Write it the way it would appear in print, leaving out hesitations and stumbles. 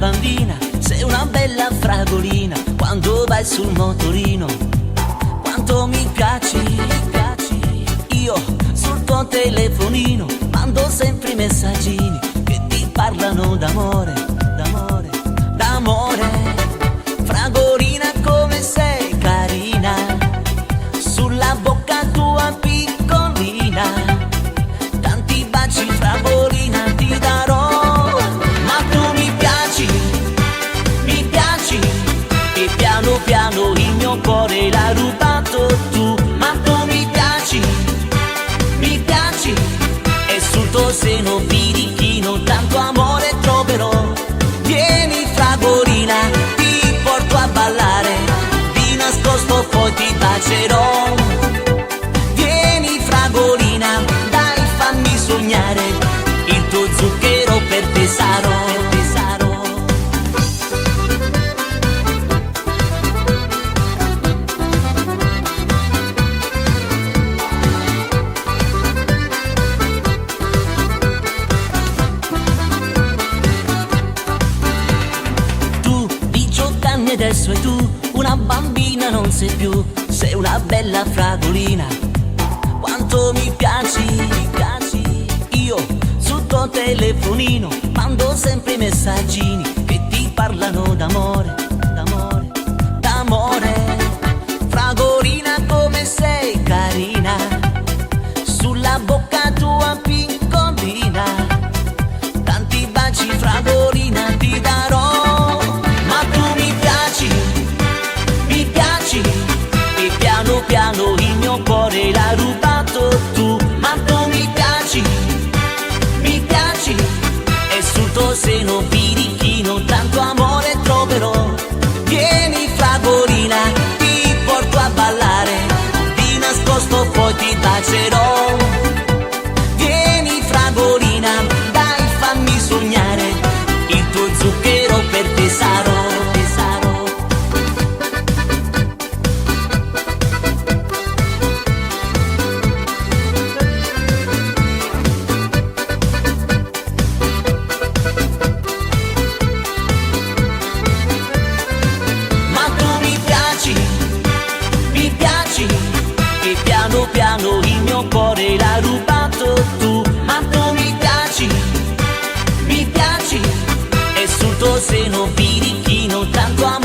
bambina, sei una bella fragolina. Quando vai sul motorino, quanto mi piaci, io sul tuo telefonino mando sempre i messaggini che ti parlano d'amore, d'amore, d'amore. Fragolina come sei carina, sulla bocca tua piccolina, tanti baci fragolina ti darò. Ma tu mi piaci, e piano piano il mio cuore l'ha rubato tu. Ma tu mi piaci, e sul tuo seno birichino tanto amore troverò. Vieni fragolina, ti porto a ballare, di nascosto poi ti bacerò. Vieni fragolina, dai fammi sognare, il tuo zucchero per te sarò. Adesso e tu, una bambina non sei più, sei una bella fragolina. Quanto mi piaci, io sul tuo telefonino mando sempre i messaggini che ti parlano d'amore, d'amore, d'amore. Fragolina come sei carina, sulla bocca tua piccolina, tanti baci fragolina ti darò. E piano piano il mio cuore l'ha rubato tu. Ma tu mi piaci, e sul tuo seno birichino tanto amore troverò. Vieni fragolina, ti porto a ballare, di nascosto poi ti bacerò. Vieni fragolina, dai fammi sognare, il tuo zucchero per te sarò. E piano piano il mio cuore l'ha rubato tu. Ma tu mi piaci, e sul tuo seno birichino tanto amore